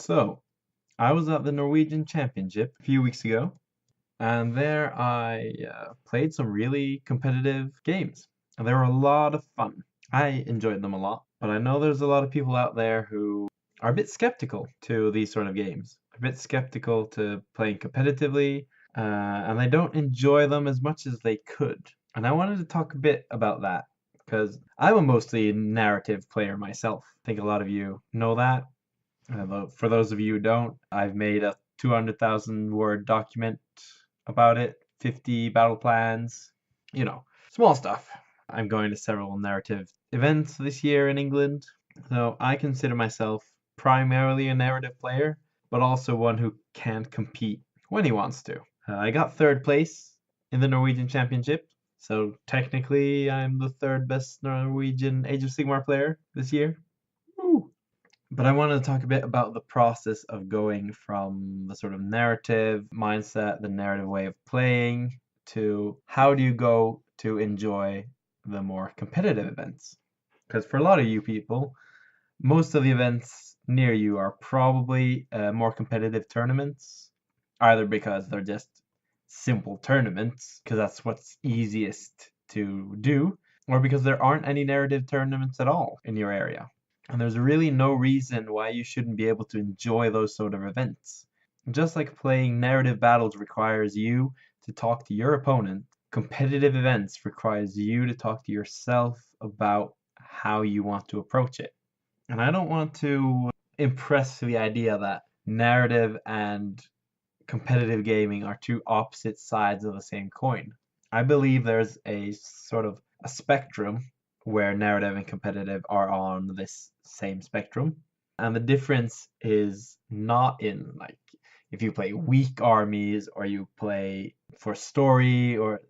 So, I was at the Norwegian Championship a few weeks ago, and there I played some really competitive games. And they were a lot of fun. I enjoyed them a lot, but I know there's a lot of people out there who are a bit skeptical to these sort of games, a bit skeptical to playing competitively, and they don't enjoy them as much as they could. And I wanted to talk a bit about that because I'm a mostly narrative player myself. I think a lot of you know that. For those of you who don't, I've made a 200,000 word document about it, 50 battle plans, small stuff. I'm going to several narrative events this year in England, so I consider myself primarily a narrative player, but also one who can compete when he wants to. I got third place in the Norwegian Championship, so technically I'm the third best Norwegian Age of Sigmar player this year. Woo! But I wanted to talk a bit about the process of going from the sort of narrative mindset, the narrative way of playing, to how do you go to enjoy the more competitive events. Because for a lot of you people, most of the events near you are probably more competitive tournaments, either because they're just simple tournaments, because that's what's easiest to do, or because there aren't any narrative tournaments at all in your area. And there's really no reason why you shouldn't be able to enjoy those sort of events. Just like playing narrative battles requires you to talk to your opponent, competitive events requires you to talk to yourself about how you want to approach it. And I don't want to impress the idea that narrative and competitive gaming are two opposite sides of the same coin. I believe there's a sort of a spectrum where narrative and competitive are on this same spectrum. And the difference is not in like if you play weak armies or you play for story or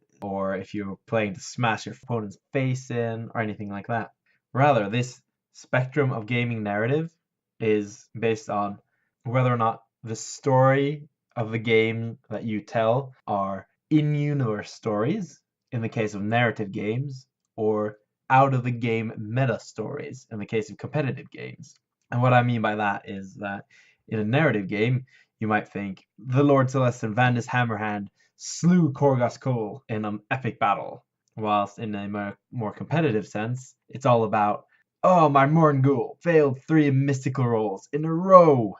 if you're playing to smash your opponent's face in or anything like that. Rather, this spectrum of gaming narrative is based on whether or not the story of the game that you tell are in-universe stories in the case of narrative games or out of the game meta stories in the case of competitive games. And what I mean by that is that in a narrative game, you might think the Lord Celestin Vandus Hammerhand slew Korghos Cole in an epic battle, whilst in a more competitive sense, it's all about, oh, my Morngul failed 3 mystical rolls in a row.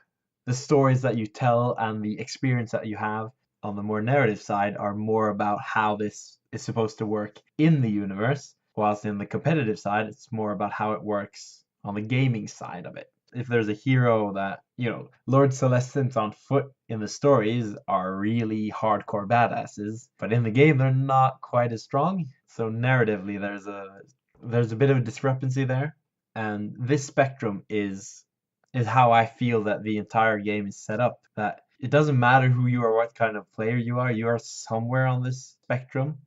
The stories that you tell and the experience that you have on the more narrative side are more about how this is supposed to work in the universe, whilst in the competitive side, it's more about how it works on the gaming side of it. If there's a hero that, Lord Celestins on foot in the stories are really hardcore badasses, but in the game they're not quite as strong. So narratively there's a bit of a discrepancy there. And this spectrum is how I feel that the entire game is set up. That it doesn't matter who you are, what kind of player you are somewhere on this spectrum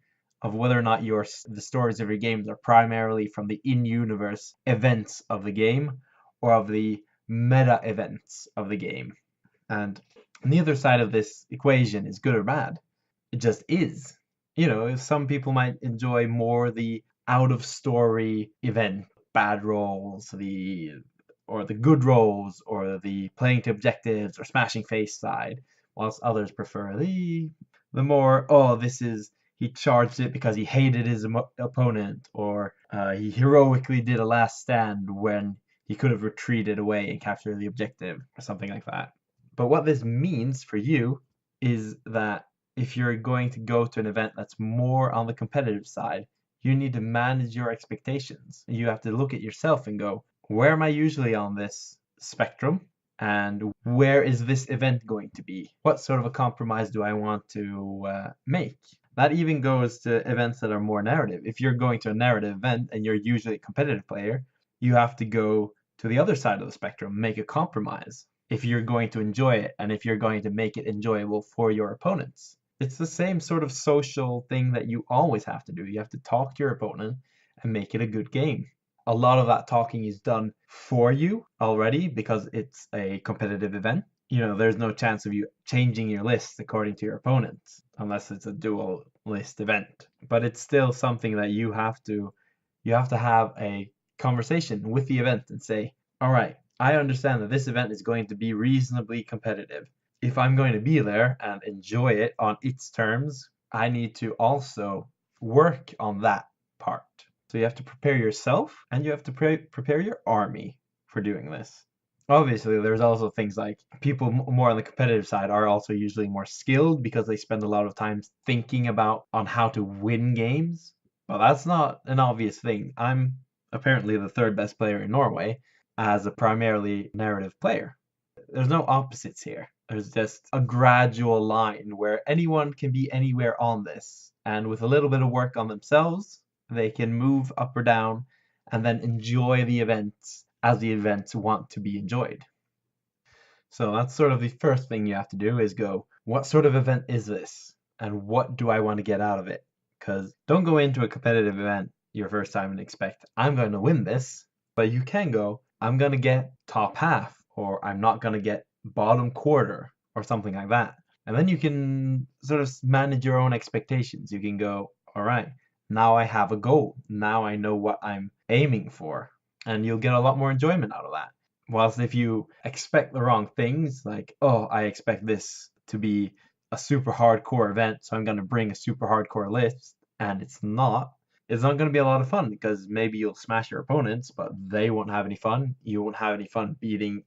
of whether or not the stories of your games are primarily from the in-universe events of the game or of the meta events of the game. And neither side of this equation is good or bad. It just is. Some people might enjoy more the out-of-story event, bad rolls, the good rolls, or the playing to objectives or smashing face side, whilst others prefer the more, he charged it because he hated his opponent, or he heroically did a last stand when he could have retreated away and captured the objective, or something like that. But what this means for you is that if you're going to go to an event that's more on the competitive side, you need to manage your expectations. You have to look at yourself and go, where am I usually on this spectrum? And where is this event going to be? What sort of a compromise do I want to make? That even goes to events that are more narrative. If you're going to a narrative event and you're usually a competitive player, you have to go to the other side of the spectrum, make a compromise if you're going to enjoy it and if you're going to make it enjoyable for your opponents. It's the same sort of social thing that you always have to do. You have to talk to your opponent and make it a good game. A lot of that talking is done for you already because it's a competitive event. There's no chance of you changing your list according to your opponent unless it's a dual list event. But it's still something that you have to have a conversation with the event and say, all right, I understand that this event is going to be reasonably competitive. If I'm going to be there and enjoy it on its terms, I need to also work on that part. So you have to prepare yourself and you have to prepare your army for doing this. Obviously, there's also things like people more on the competitive side are also usually more skilled because they spend a lot of time thinking about on how to win games. But that's not an obvious thing. I'm apparently the third best player in Norway as a primarily narrative player. There's no opposites here. There's just a gradual line where anyone can be anywhere on this. And with a little bit of work on themselves, they can move up or down and then enjoy the events as the events want to be enjoyed. So that's sort of the first thing you have to do is go, what sort of event is this? And what do I want to get out of it? Because don't go into a competitive event your first time and expect, I'm going to win this. But you can go, I'm going to get top half, or I'm not going to get bottom quarter, or something like that. And then you can sort of manage your own expectations. You can go, all right, now I have a goal. Now I know what I'm aiming for. And you'll get a lot more enjoyment out of that. Whilst if you expect the wrong things, like, oh, I expect this to be a super hardcore event, so I'm going to bring a super hardcore list, and it's not going to be a lot of fun because maybe you'll smash your opponents, but they won't have any fun. You won't have any fun beating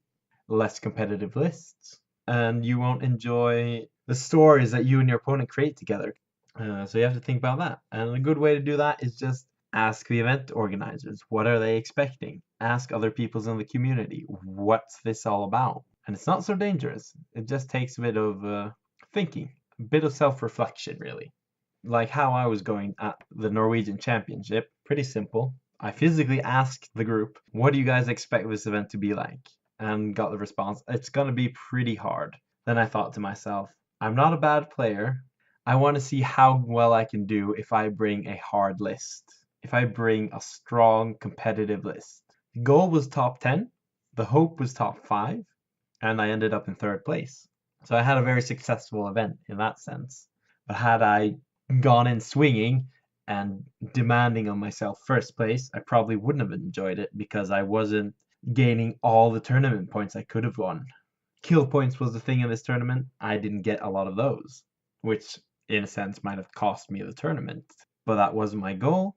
less competitive lists, and you won't enjoy the stories that you and your opponent create together. So you have to think about that. And a good way to do that is just ask the event organizers, what are they expecting? Ask other people in the community, what's this all about? And it's not so dangerous. It just takes a bit of thinking, a bit of self-reflection, really. Like how I was going at the Norwegian Championship, pretty simple. I physically asked the group, what do you guys expect this event to be like? And got the response, it's going to be pretty hard. Then I thought to myself, I'm not a bad player. I want to see how well I can do if I bring a hard list. If I bring a strong competitive list. The goal was top 10, the hope was top 5, and I ended up in third place. So I had a very successful event in that sense. But had I gone in swinging and demanding on myself first place, I probably wouldn't have enjoyed it because I wasn't gaining all the tournament points I could have won. Kill points was the thing in this tournament. I didn't get a lot of those, which in a sense might have cost me the tournament. But that wasn't my goal,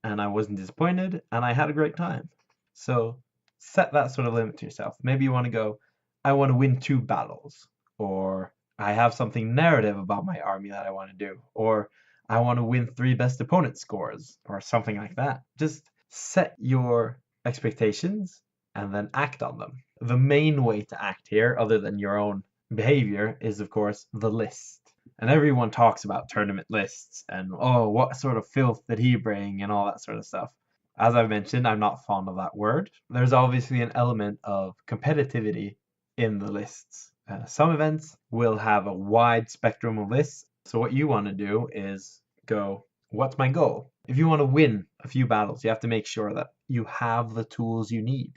and I wasn't disappointed, and I had a great time. So set that sort of limit to yourself. Maybe you want to go, I want to win 2 battles, or I have something narrative about my army that I want to do, or I want to win 3 best opponent scores, or something like that. Just set your expectations and then act on them. The main way to act here, other than your own behavior, is of course the list. And everyone talks about tournament lists and, oh, what sort of filth did he bring and all that sort of stuff. As I've mentioned, I'm not fond of that word. There's obviously an element of competitivity in the lists. Some events will have a wide spectrum of lists. So what you want to do is go, what's my goal? If you want to win a few battles, you have to make sure that you have the tools you need.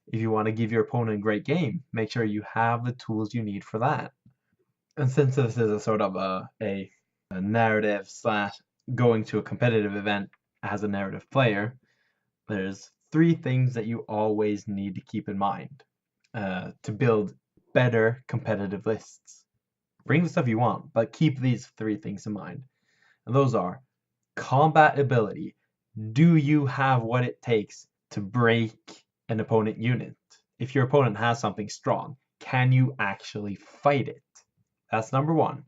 If you want to give your opponent a great game, make sure you have the tools you need for that. And since this is a sort of a narrative slash going to a competitive event as a narrative player, there's 3 things that you always need to keep in mind to build better competitive lists. Bring the stuff you want, but keep these 3 things in mind. And those are combat ability. Do you have what it takes to break an opponent unit? If your opponent has something strong, can you actually fight it? That's number 1.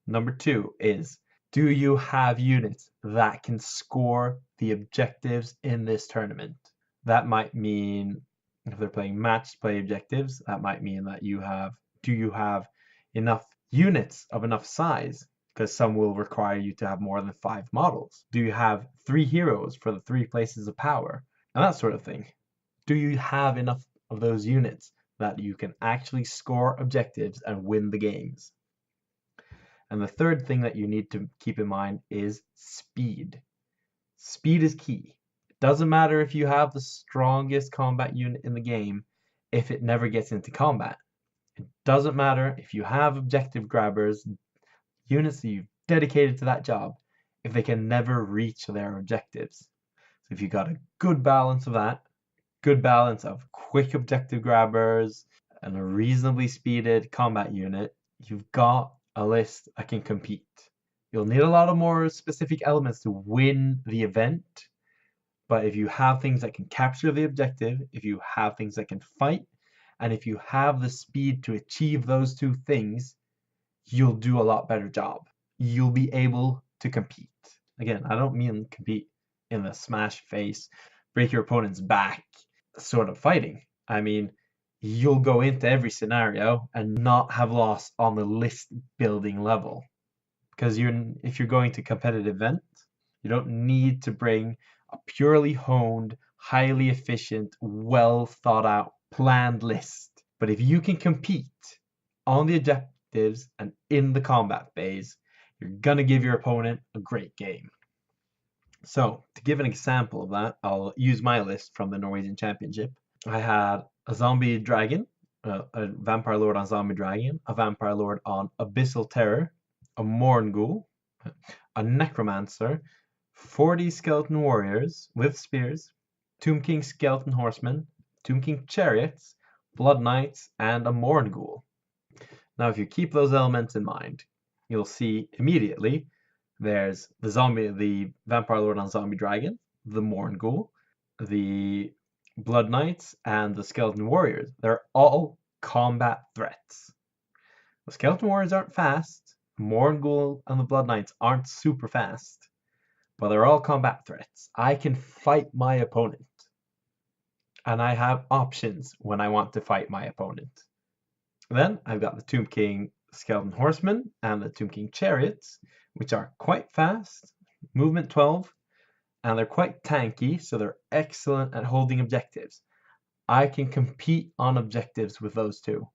Number 2 is, do you have units that can score the objectives in this tournament? That might mean, if they're playing match play objectives, that might mean that do you have enough units of enough size? Because some will require you to have more than 5 models. Do you have 3 heroes for the 3 places of power? And that sort of thing. Do you have enough of those units that you can actually score objectives and win the games? And the third thing that you need to keep in mind is speed. Speed is key. It doesn't matter if you have the strongest combat unit in the game if it never gets into combat. It doesn't matter if you have objective grabbers, units that you've dedicated to that job, if they can never reach their objectives. So if you've got a good balance of that, good balance of quick objective grabbers and a reasonably speeded combat unit, you've got a list that can compete. You'll need a lot of more specific elements to win the event, but if you have things that can capture the objective, if you have things that can fight, and if you have the speed to achieve those two things, you'll do a lot better job. You'll be able to compete. Again, I don't mean compete in the smash face, break your opponent's back sort of fighting. I mean, you'll go into every scenario and not have lost on the list building level. Because if you're going to competitive event, you don't need to bring a purely honed, highly efficient, well thought out, planned list. But if you can compete on the objectives and in the combat phase, you're gonna give your opponent a great game. So to give an example of that, I'll use my list from the Norwegian Championship. I had a zombie dragon, a vampire lord on zombie dragon, a vampire lord on abyssal terror, a Morngul, a necromancer, 40 skeleton warriors with spears, Tomb King skeleton horsemen, Tomb King chariots, blood knights, and a Morngul. Now if you keep those elements in mind, you'll see immediately there's the vampire lord on zombie dragon, the Morngul, the blood knights, and the skeleton warriors. They're all combat threats. The skeleton warriors aren't fast. Morngul and the blood knights aren't super fast, but they're all combat threats. I can fight my opponent, and I have options when I want to fight my opponent. Then I've got the Tomb King skeleton horsemen and the Tomb King chariots, which are quite fast, movement 12, and they're quite tanky, so they're excellent at holding objectives. I can compete on objectives with those two.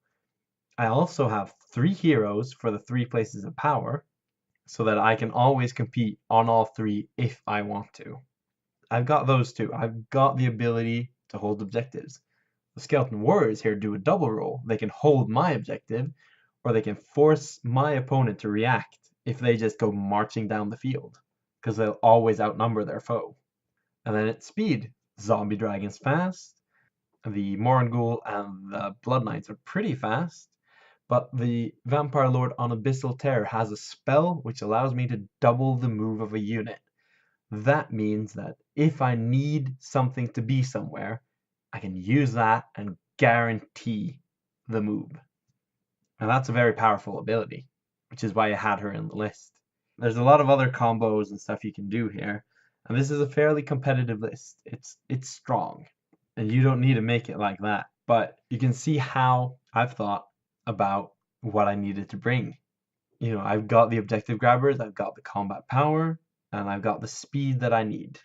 I also have 3 heroes for the 3 places of power, so that I can always compete on all 3 if I want to. I've got those two. I've got the ability to hold objectives. The skeleton warriors here do a double role. They can hold my objective, or they can force my opponent to react if they just go marching down the field, because they'll always outnumber their foe. And then it's speed. Zombie dragon's fast. The Morngul and the Blood Knights are pretty fast, but the Vampire Lord on Abyssal Terror has a spell which allows me to double the move of a unit. That means that if I need something to be somewhere, I can use that and guarantee the move. And that's a very powerful ability, which is why I had her in the list. There's a lot of other combos and stuff you can do here, and this is a fairly competitive list. It's strong, and you don't need to make it like that, but you can see how I've thought about what I needed to bring. You know, I've got the objective grabbers, I've got the combat power, and I've got the speed that I need.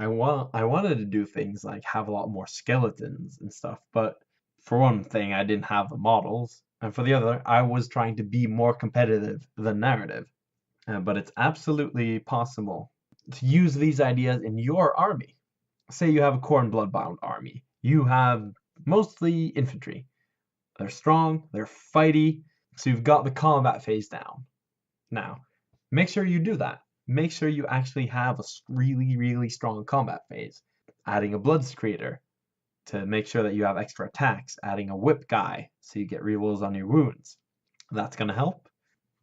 I wanted to do things like have a lot more skeletons and stuff, but for one thing, I didn't have the models, and for the other, I was trying to be more competitive than narrative. But it's absolutely possible to use these ideas in your army. Say you have a Khorne Bloodbound army. You have mostly infantry. They're strong, they're fighty, so you've got the combat phase down. Now, make sure you do that. Make sure you actually have a really, really strong combat phase. Adding a Bloodsecretor to make sure that you have extra attacks. Adding a Whip guy so you get rerolls on your wounds. That's going to help.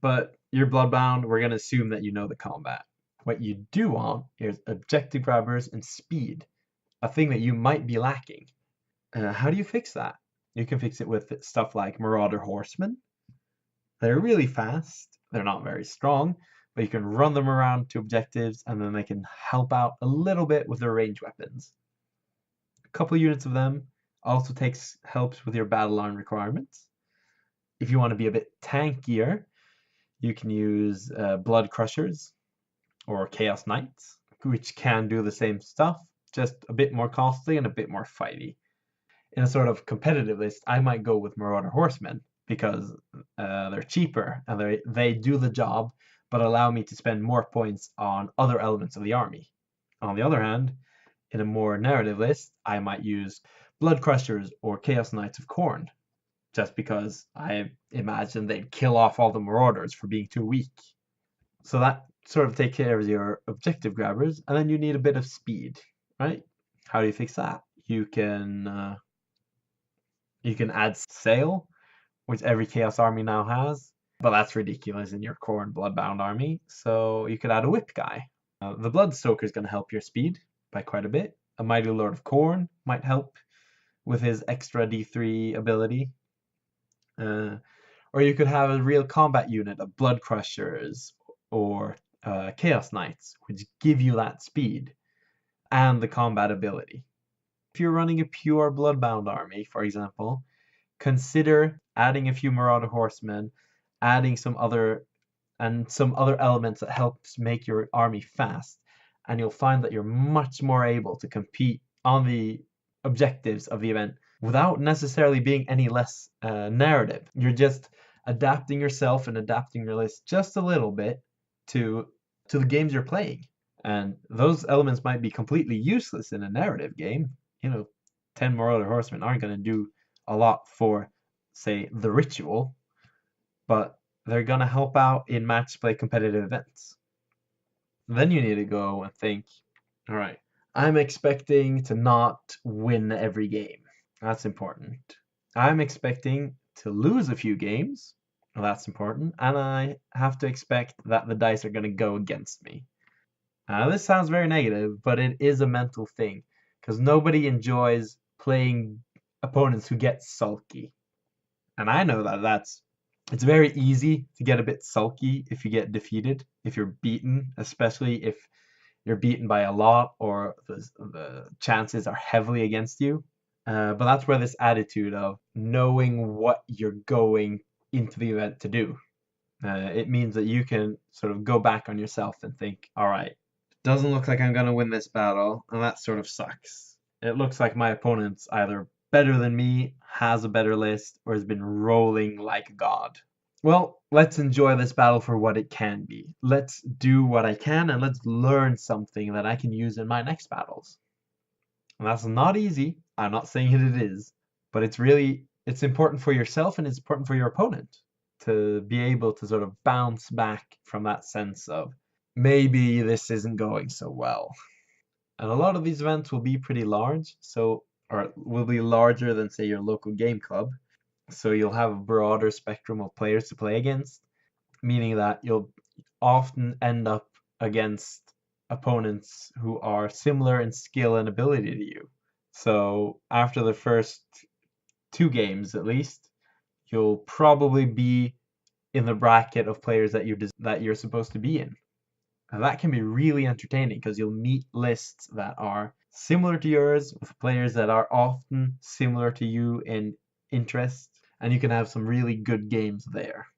But you're Bloodbound, we're going to assume that you know the combat. What you do want is objective grabbers and speed, a thing that you might be lacking. How do you fix that? You can fix it with stuff like Marauder Horsemen. They're really fast, they're not very strong, but you can run them around to objectives and then they can help out a little bit with their ranged weapons. A couple units of them also helps with your battle line requirements. If you want to be a bit tankier, you can use Blood Crushers or Chaos Knights, which can do the same stuff, just a bit more costly and a bit more fighty. In a sort of competitive list, I might go with Marauder Horsemen because they're cheaper and they do the job, but allow me to spend more points on other elements of the army. On the other hand, in a more narrative list, I might use Blood Crushers or Chaos Knights of Khorne, just because I imagine they'd kill off all the Marauders for being too weak. So that sort of takes care of your objective grabbers, and then you need a bit of speed, right? How do you fix that? you can add sail, which every Chaos army now has, but that's ridiculous in your core and Bloodbound army. So you could add a whip guy. The Bloodstoker is going to help your speed by quite a bit. A Mighty Lord of Khorne might help with his extra D3 ability. Or you could have a real combat unit of Blood Crushers or Chaos Knights, which give you that speed and the combat ability. If you're running a pure Bloodbound army, for example, consider adding a few Marauder Horsemen, adding some other elements that helps make your army fast, and you'll find that you're much more able to compete on the objectives of the event without necessarily being any less narrative. You're just adapting yourself and adapting your list just a little bit to the games you're playing. And those elements might be completely useless in a narrative game. 10 Marauder Horsemen aren't going to do a lot for, say, the ritual, but they're going to help out in match play competitive events. Then you need to go and think, all right, I'm expecting to not win every game. That's important. I'm expecting to lose a few games. Well, that's important. And I have to expect that the dice are going to go against me. This sounds very negative, but it is a mental thing, because nobody enjoys playing opponents who get sulky. And I know that it's very easy to get a bit sulky if you get defeated, if you're beaten, especially if you're beaten by a lot or the chances are heavily against you. But that's where this attitude of knowing what you're going into the event to do. It means that you can sort of go back on yourself and think, all right, doesn't look like I'm going to win this battle, and that sort of sucks. It looks like my opponent's either better than me, has a better list, or has been rolling like a god. Well, let's enjoy this battle for what it can be. Let's do what I can, and let's learn something that I can use in my next battles. And that's not easy. I'm not saying it is, but it's important for yourself and it's important for your opponent to be able to sort of bounce back from that sense of maybe this isn't going so well. And a lot of these events will be pretty large, or will be larger than, say, your local game club. So you'll have a broader spectrum of players to play against, meaning that you'll often end up against opponents who are similar in skill and ability to you. So after the first 2 games, at least, you'll probably be in the bracket of players that you're supposed to be in. And that can be really entertaining because you'll meet lists that are similar to yours with players that are often similar to you in interest, and you can have some really good games there.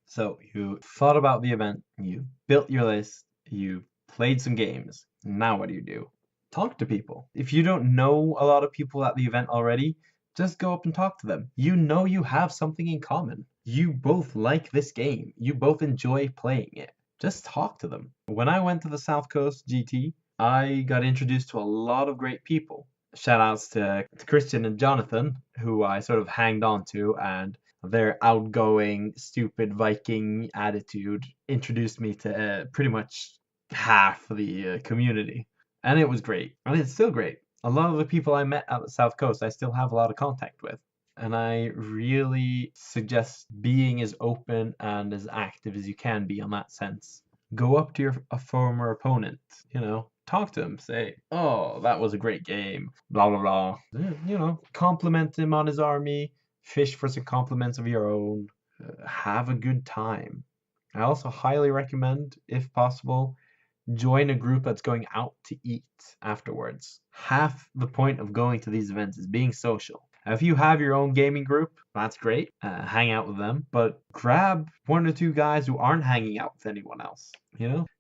So you thought about the event, you built your list, you played some games. Now what do? Talk to people. If you don't know a lot of people at the event already, just go up and talk to them. You know you have something in common. You both like this game. You both enjoy playing it. Just talk to them. When I went to the South Coast GT, I got introduced to a lot of great people. Shout outs to Christian and Jonathan, who I sort of hanged on to, and their outgoing, stupid Viking attitude introduced me to pretty much half the community. And it was great. And it's still great. A lot of the people I met at the South Coast, I still have a lot of contact with. And I really suggest being as open and as active as you can be on that sense. Go up to a former opponent, talk to him, say, oh, that was a great game, blah, blah, blah. Compliment him on his army, fish for some compliments of your own, have a good time. I also highly recommend, if possible, join a group that's going out to eat afterwards. Half the point of going to these events is being social. Now, if you have your own gaming group, that's great. Hang out with them, but grab 1 or 2 guys who aren't hanging out with anyone else.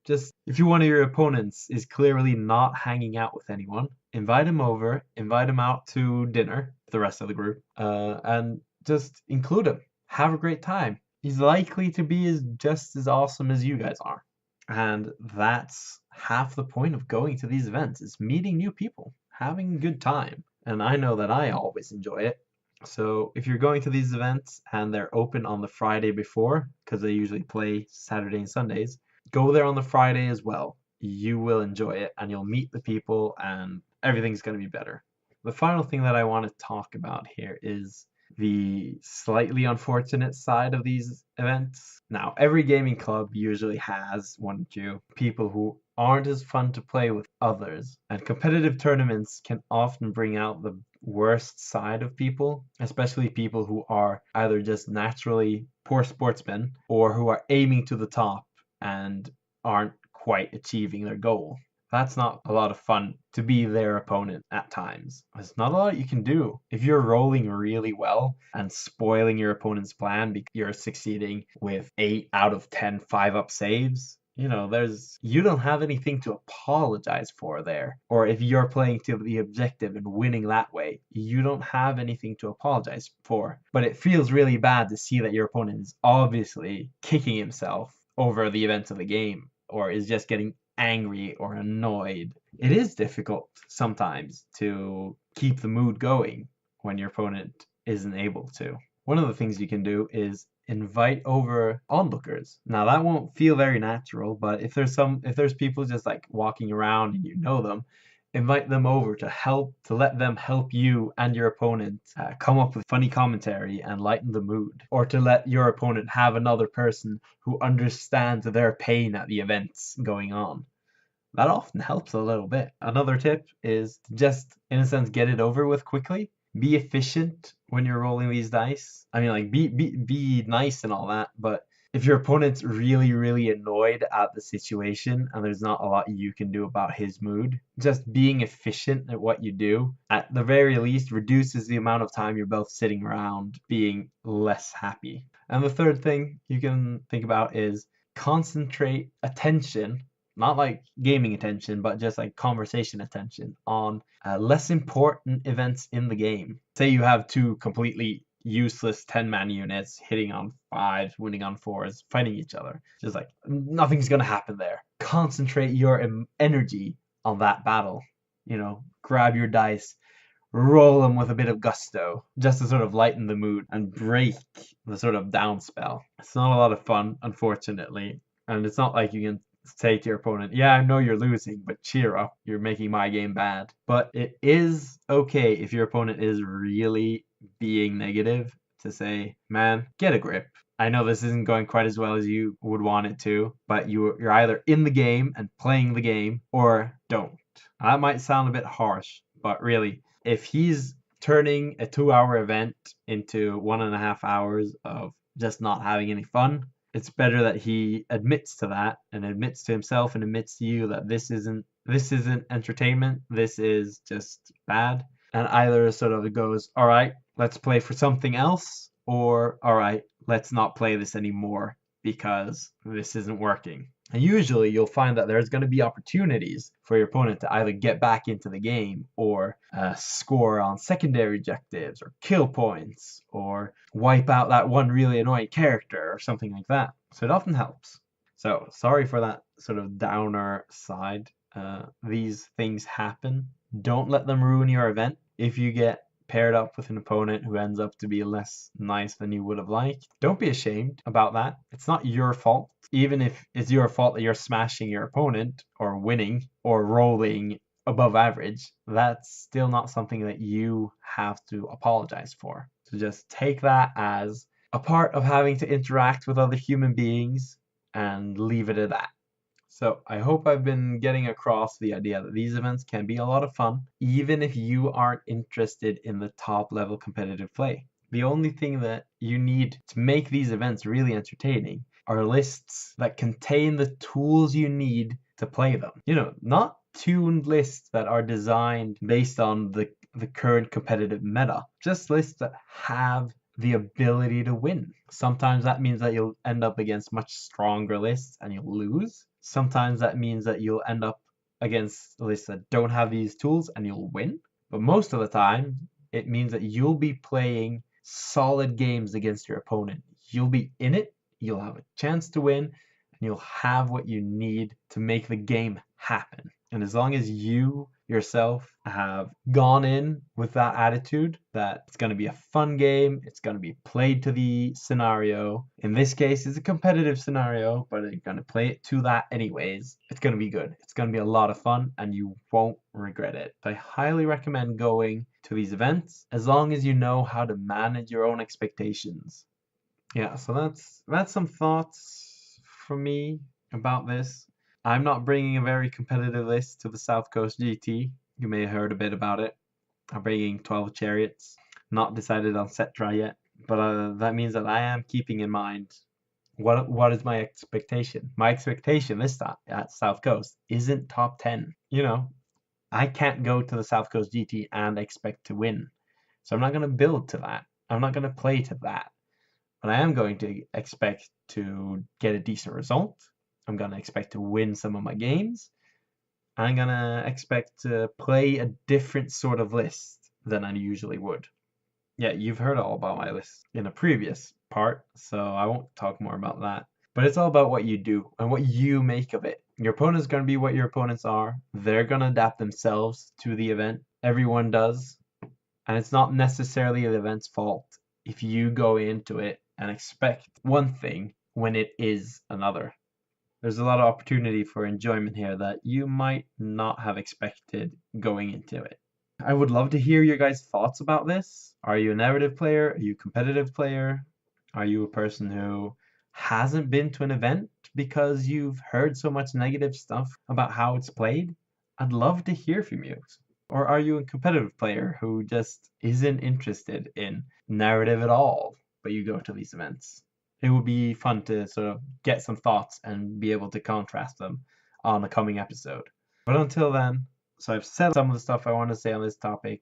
Just if one of your opponents is clearly not hanging out with anyone, invite him over, invite him out to dinner with the rest of the group, and just include him. Have a great time. He's likely to be just as awesome as you guys are. And that's half the point of going to these events, is meeting new people, having a good time. And I know that I always enjoy it. So if you're going to these events and they're open on the Friday before, because they usually play Saturday and Sundays, go there on the Friday as well. You will enjoy it and you'll meet the people and everything's going to be better. The final thing that I want to talk about here is the slightly unfortunate side of these events. Now, every gaming club usually has one or two people who aren't as fun to play with others, and competitive tournaments can often bring out the worst side of people, especially people who are either just naturally poor sportsmen or who are aiming to the top and aren't quite achieving their goal. That's not a lot of fun to be their opponent at times. There's not a lot you can do. If you're rolling really well and spoiling your opponent's plan because you're succeeding with 8 out of 10 5-up saves, you don't have anything to apologize for there. Or if you're playing to the objective and winning that way, you don't have anything to apologize for. But it feels really bad to see that your opponent is obviously kicking himself over the events of the game, or is just getting angry or annoyed. It is difficult sometimes to keep the mood going when your opponent isn't able to. One of the things you can do is invite over onlookers. Now that won't feel very natural, but if there's people just like walking around and you know them, invite them over to let them help you and your opponent come up with funny commentary and lighten the mood, or to let your opponent have another person who understands their pain at the events going on. That often helps a little bit. Another tip is to just, in a sense, get it over with quickly. Be efficient when you're rolling these dice. I mean, like, be nice and all that, but if your opponent's really, really annoyed at the situation and there's not a lot you can do about his mood, just being efficient at what you do, at the very least, reduces the amount of time you're both sitting around being less happy. And the third thing you can think about is concentrate attention, not like gaming attention, but just like conversation attention on less important events in the game. Say you have two completely useless 10-man units hitting on 5s, winning on 4s, fighting each other. Just like nothing's gonna happen there. Concentrate your energy on that battle. Grab your dice, roll them with a bit of gusto, just to sort of lighten the mood and break the sort of down spell. It's not a lot of fun, unfortunately, and it's not like you can say to your opponent, yeah, I know you're losing, but cheer up, you're making my game bad. But it is okay if your opponent is really being negative to say, man, get a grip. I know this isn't going quite as well as you would want it to, but you're either in the game and playing the game or don't. That might sound a bit harsh, but really, if he's turning a 2-hour event into 1.5 hours of just not having any fun, it's better that he admits to that and admits to himself and admits to you that this isn't entertainment, this is just bad, and either sort of goes, all right, let's play for something else, or all right, let's not play this anymore because this isn't working. And usually you'll find that there's going to be opportunities for your opponent to either get back into the game or score on secondary objectives or kill points or wipe out that one really annoying character or something like that. So it often helps. So sorry for that sort of downer side. These things happen. Don't let them ruin your event. If you get paired up with an opponent who ends up to be less nice than you would have liked, don't be ashamed about that. It's not your fault. Even if it's your fault that you're smashing your opponent or winning or rolling above average, that's still not something that you have to apologize for. So just take that as a part of having to interact with other human beings and leave it at that. So I hope I've been getting across the idea that these events can be a lot of fun, even if you aren't interested in the top level competitive play. The only thing that you need to make these events really entertaining are lists that contain the tools you need to play them. Not tuned lists that are designed based on the current competitive meta, just lists that have the ability to win. Sometimes that means that you'll end up against much stronger lists and you'll lose. Sometimes that means that you'll end up against lists that don't have these tools and you'll win. But most of the time, it means that you'll be playing solid games against your opponent. You'll be in it, you'll have a chance to win, and you'll have what you need to make the game happen. And as long as you yourself have gone in with that attitude that it's going to be a fun game, it's going to be played to the scenario. In this case, it's a competitive scenario, but you're going to play it to that anyways. It's going to be good. It's going to be a lot of fun and you won't regret it. I highly recommend going to these events as long as you know how to manage your own expectations. Yeah, so that's some thoughts from me about this. I'm not bringing a very competitive list to the South Coast GT. You may have heard a bit about it. I'm bringing 12 chariots. Not decided on set try yet, but that means that I am keeping in mind what is my expectation. My expectation this time at South Coast isn't top 10. You know, I can't go to the South Coast GT and expect to win. So I'm not going to build to that. I'm not going to play to that. But I am going to expect to get a decent result. I'm going to expect to win some of my games. I'm going to expect to play a different sort of list than I usually would. Yeah, you've heard all about my list in a previous part, so I won't talk more about that. But it's all about what you do and what you make of it. Your opponent's going to be what your opponents are. They're going to adapt themselves to the event. Everyone does. And it's not necessarily the event's fault if you go into it and expect one thing when it is another. There's a lot of opportunity for enjoyment here that you might not have expected going into it. I would love to hear your guys' thoughts about this. Are you a narrative player? Are you a competitive player? Are you a person who hasn't been to an event because you've heard so much negative stuff about how it's played? I'd love to hear from you. Or are you a competitive player who just isn't interested in narrative at all, but you go to these events? It would be fun to sort of get some thoughts and be able to contrast them on a coming episode. But until then, so I've said some of the stuff I want to say on this topic,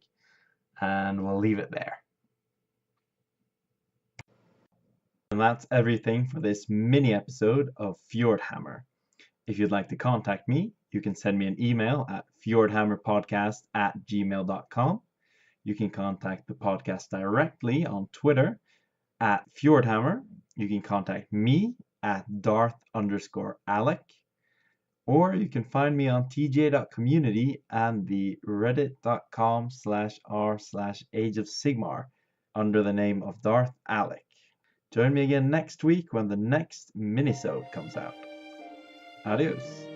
and we'll leave it there. And that's everything for this mini episode of Fjordhammer. If you'd like to contact me, you can send me an email at fjordhammerpodcast@gmail.com. You can contact the podcast directly on Twitter at Fjordhammer. You can contact me at Darth_Alec. Or you can find me on tj.community and the reddit.com/r/Age of Sigmar under the name of Darth Alec. Join me again next week when the next minisode comes out. Adios.